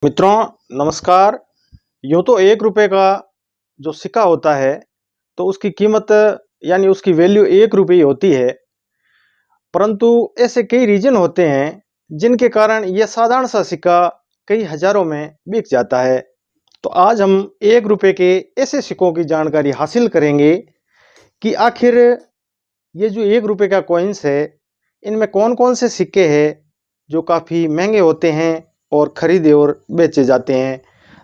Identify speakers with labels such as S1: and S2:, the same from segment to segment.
S1: मित्रों नमस्कार। यूँ तो 1 रुपये का जो सिक्का होता है तो उसकी कीमत यानी उसकी वैल्यू 1 रुपये ही होती है। परंतु ऐसे कई रीज़न होते हैं जिनके कारण यह साधारण सा सिक्का कई हज़ारों में बिक जाता है। तो आज हम 1 रुपये के ऐसे सिक्कों की जानकारी हासिल करेंगे कि आखिर ये जो 1 रुपये का कॉइन्स है इनमें कौन-कौन से सिक्के हैं जो काफ़ी महँगे होते हैं और खरीदे और बेचे जाते हैं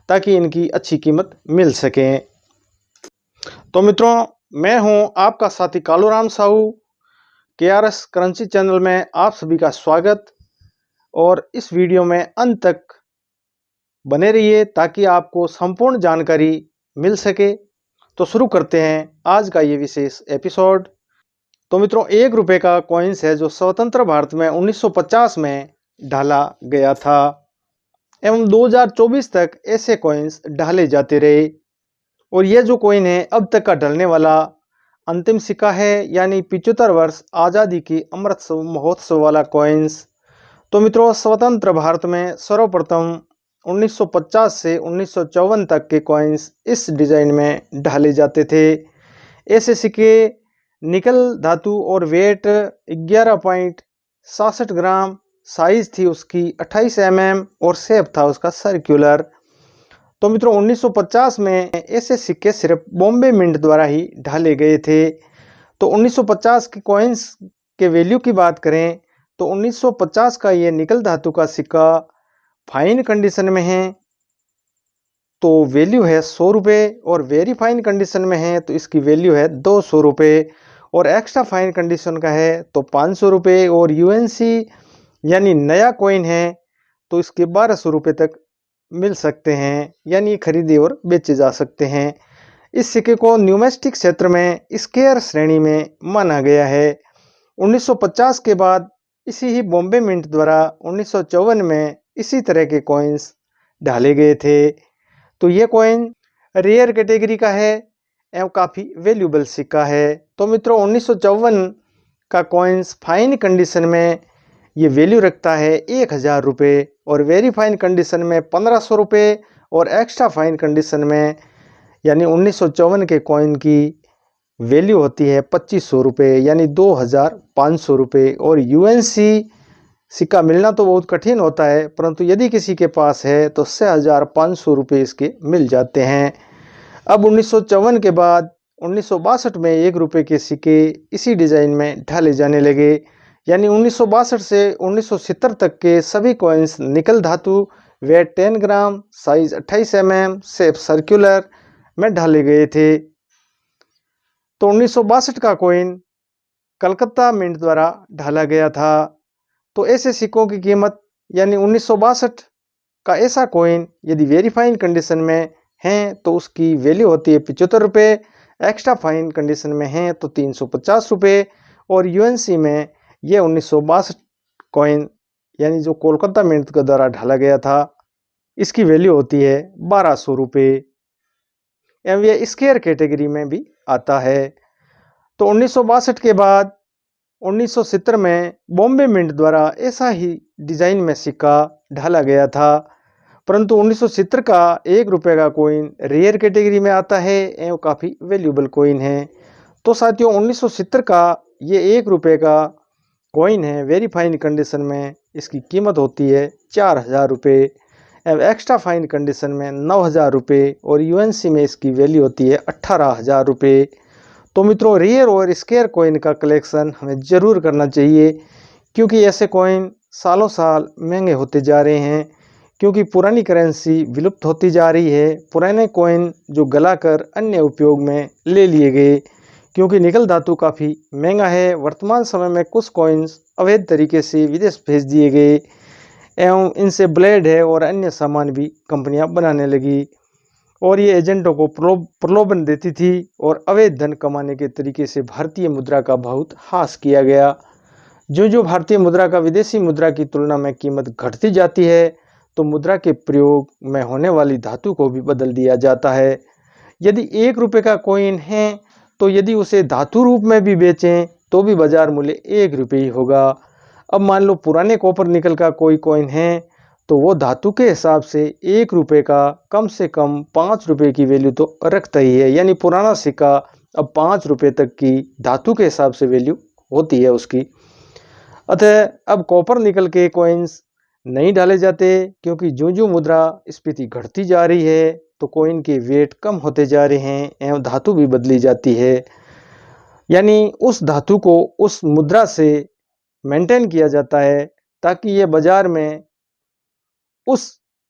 S1: ताकि इनकी अच्छी कीमत मिल सके। तो मित्रों मैं हूं आपका साथी Kaluram Sahu. KRS currency channel में आप सभी का स्वागत और इस वीडियो में अंत तक बने रहिए ताकि आपको संपूर्ण जानकारी मिल सके। तो शुरू करते हैं आज का ये विशेष एपिसोड। तो मित्रों 1 रुपये का कॉइन्स है जो स्वतंत्र भारत में 1950 में ढाला गया था एवं 2024 तक ऐसे कॉइन्स ढाले जाते रहे और यह जो कॉइन है अब तक का ढलने वाला अंतिम सिक्का है, यानी 75 वर्ष आज़ादी की अमृत महोत्सव वाला कॉइन्स। तो मित्रों स्वतंत्र भारत में सर्वप्रथम 1950 से 1954 तक के कॉइन्स इस डिजाइन में ढाले जाते थे। ऐसे सिक्के निकल धातु और वेट 11.67 ग्राम, साइज थी उसकी 28 mm और शेप था उसका सर्कुलर। तो मित्रों 1950 में ऐसे सिक्के सिर्फ बॉम्बे मिंट द्वारा ही ढाले गए थे। तो 1950 के कॉइन्स के वैल्यू की बात करें तो 1950 का ये निकल धातु का सिक्का फाइन कंडीशन में है तो वैल्यू है 100 रुपये और वेरी फाइन कंडीशन में है तो इसकी वैल्यू है 200 रुपये और एक्स्ट्रा फाइन कंडीशन का है तो 500 रुपये और यूएनसी यानी नया कॉइन है तो इसके 1200 रुपये तक मिल सकते हैं, यानी खरीदे और बेचे जा सकते हैं। इस सिक्के को न्यूमेस्टिक क्षेत्र में स्केयर श्रेणी में माना गया है। 1950 के बाद इसी ही बॉम्बे मिंट द्वारा 1954 में इसी तरह के कॉइन्स ढाले गए थे। तो ये कॉइन रेयर कैटेगरी का है एवं काफ़ी वैल्यूबल सिक्का है। तो मित्रों 1954 का कॉइन्स फाइन कंडीशन में ये वैल्यू रखता है 1000 रुपये और वेरी फाइन कंडीशन में 1500 रुपये और एक्स्ट्रा फाइन कंडीशन में यानी 1954 के कॉइन की वैल्यू होती है 2500 रुपये यानी 2500 रुपये। और यूएनसी सिक्का मिलना तो बहुत कठिन होता है परंतु यदि किसी के पास है तो 6500 रुपये इसके मिल जाते हैं। अब 1954 के बाद 1962 में 1 रुपये के सिक्के इसी डिज़ाइन में ढाले जाने लगे, यानी 1962 से 1970 तक के सभी कॉइन्स निकल धातु, वेट 10 ग्राम, साइज 28 mm, शेप सर्कुलर में ढाले गए थे। तो 1962 का कॉइन कलकत्ता मिंट द्वारा ढाला गया था। तो ऐसे सिक्कों की कीमत यानी 1962 का ऐसा कॉइन यदि वेरी फाइन कंडीशन में है तो उसकी वैल्यू होती है 75 रुपये, एक्स्ट्रा फाइन कंडीशन में है तो 350 रुपये और यूएनसी में यह 1962 कॉइन यानी जो कोलकाता मिंट के द्वारा ढाला गया था इसकी वैल्यू होती है 1200 रुपये एवं यह स्केयर कैटेगरी में भी आता है। तो 1962 के बाद 1970 में बॉम्बे मिंट द्वारा ऐसा ही डिज़ाइन में सिक्का ढाला गया था, परंतु 1970 का 1 रुपये का कॉइन रेयर कैटेगरी में आता है एवं काफ़ी वैल्यूबल कॉइन है। तो साथियों 1970 का ये 1 रुपये का कॉइन है वेरी फाइन कंडीशन में, इसकी कीमत होती है 4000 रुपये एवं एक्स्ट्रा फाइन कंडीशन में 9000 रुपये और यूएनसी में इसकी वैल्यू होती है 18000 रुपये। तो मित्रों रेयर और स्केयर कॉइन का कलेक्शन हमें ज़रूर करना चाहिए क्योंकि ऐसे कॉइन सालों साल महंगे होते जा रहे हैं क्योंकि पुरानी करेंसी विलुप्त होती जा रही है। पुराने कॉइन जो गलाकर अन्य उपयोग में ले लिए गए क्योंकि निकल धातु काफ़ी महंगा है। वर्तमान समय में कुछ कॉइन्स अवैध तरीके से विदेश भेज दिए गए एवं इनसे ब्लेड है और अन्य सामान भी कंपनियां बनाने लगी और ये एजेंटों को प्रलोभन देती थी और अवैध धन कमाने के तरीके से भारतीय मुद्रा का बहुत ह्रास किया गया। जो भारतीय मुद्रा का विदेशी मुद्रा की तुलना में कीमत घटती जाती है तो मुद्रा के प्रयोग में होने वाली धातु को भी बदल दिया जाता है। यदि 1 रुपये का कॉइन है तो यदि उसे धातु रूप में भी बेचें तो भी बाजार मूल्य 1 रुपये ही होगा। अब मान लो पुराने कॉपर निकल का कोई कॉइन है तो वो धातु के हिसाब से 1 रुपये का कम से कम 5 रुपये की वैल्यू तो रखता ही है। यानी पुराना सिक्का अब 5 रुपये तक की धातु के हिसाब से वैल्यू होती है उसकी। अतः अब कॉपर निकल के कॉइन्स नहीं डाले जाते, क्योंकि जो मुद्रा स्फीति घटती जा रही है तो कॉइन के वेट कम होते जा रहे हैं एवं धातु भी बदली जाती है। यानी उस धातु को उस मुद्रा से मेंटेन किया जाता है ताकि ये बाजार में उस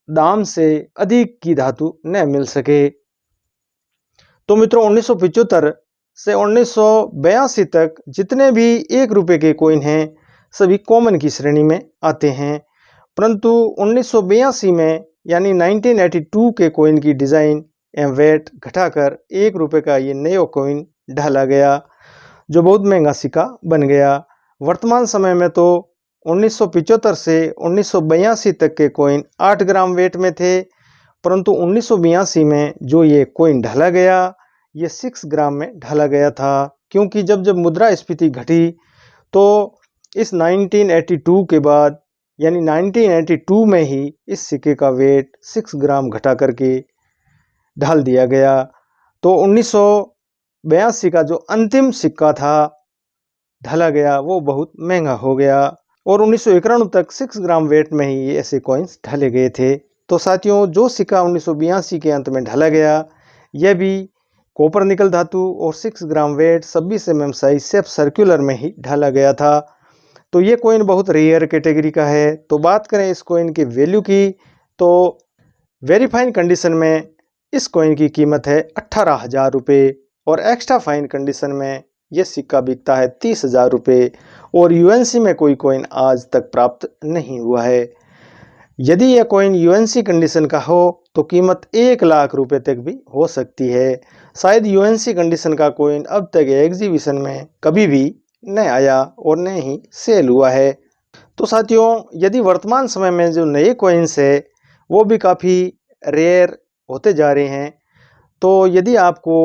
S1: दाम से अधिक की धातु न मिल सके। तो मित्रों 1975 से 1982 तक जितने भी 1 रुपये के कॉइन हैं सभी कॉमन की श्रेणी में आते हैं, परंतु 1982 में यानी 1982 के कॉइन की डिज़ाइन एवं वेट घटाकर 1 रुपये का ये नया कॉइन ढाला गया, जो बहुत महंगा सिक्का बन गया। वर्तमान समय में तो 1975 से 1982 तक के कॉइन 8 ग्राम वेट में थे, परंतु 1982 में जो ये कॉइन ढाला गया ये 6 ग्राम में ढाला गया था, क्योंकि जब मुद्रा स्फीति घटी तो इस 1982 के बाद यानी 1982 में ही इस सिक्के का वेट 6 ग्राम घटा करके ढाल दिया गया। तो 1982 का जो अंतिम सिक्का था ढाला गया वो बहुत महंगा हो गया और 1991 तक 6 ग्राम वेट में ही ये ऐसे कॉइन्स ढाले गए थे। तो साथियों जो सिक्का 1982 के अंत में ढाला गया यह भी कॉपर निकल धातु और 6 gram weight 26 mm size safe circular में ही ढाला गया था। तो ये कॉइन बहुत रेयर कैटेगरी का है। तो बात करें इस कॉइन की वैल्यू की, तो वेरी फाइन कंडीशन में इस कॉइन की कीमत है 18,000 रुपये और एक्स्ट्रा फाइन कंडीशन में यह सिक्का बिकता है 30,000 रुपये और यूएनसी में कोई कॉइन आज तक प्राप्त नहीं हुआ है। यदि यह कॉइन यूएनसी कंडीशन का हो तो कीमत 1 लाख रुपए तक भी हो सकती है। शायद यूएनसी कंडीशन का कॉइन अब तक एग्जीबिशन में कभी भी न आया और न ही सेल हुआ है। तो साथियों यदि वर्तमान समय में जो नए कॉइन्स है वो भी काफ़ी रेयर होते जा रहे हैं, तो यदि आपको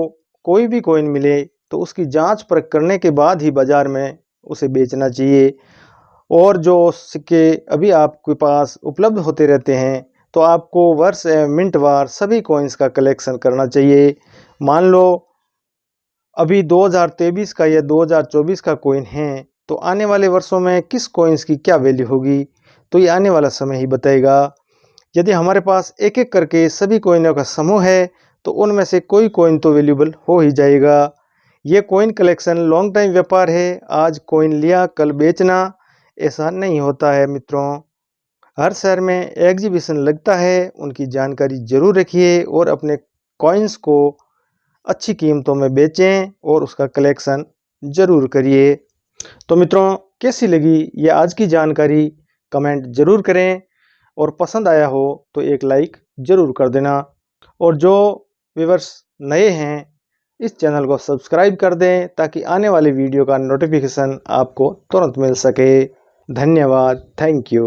S1: कोई भी कॉइन मिले तो उसकी जांच परख करने के बाद ही बाज़ार में उसे बेचना चाहिए। और जो सिक्के अभी आपके पास उपलब्ध होते रहते हैं तो आपको वर्ष मिंट वार सभी कॉइन्स का कलेक्शन करना चाहिए। मान लो अभी 2023 का या 2024 का कॉइन है तो आने वाले वर्षों में किस कॉइन्स की क्या वैल्यू होगी तो ये आने वाला समय ही बताएगा। यदि हमारे पास एक एक करके सभी कॉइनों का समूह है तो उनमें से कोई कॉइन तो वैल्यूबल हो ही जाएगा। ये कॉइन कलेक्शन लॉन्ग टाइम व्यापार है, आज कॉइन लिया कल बेचना ऐसा नहीं होता है मित्रों। हर शहर में एग्जीबिशन लगता है, उनकी जानकारी जरूर रखिए और अपने कॉइन्स को अच्छी कीमतों में बेचें और उसका कलेक्शन जरूर करिए। तो मित्रों कैसी लगी ये आज की जानकारी कमेंट जरूर करें और पसंद आया हो तो एक लाइक जरूर कर देना और जो व्यूअर्स नए हैं इस चैनल को सब्सक्राइब कर दें ताकि आने वाले वीडियो का नोटिफिकेशन आपको तुरंत मिल सके। धन्यवाद, थैंक यू।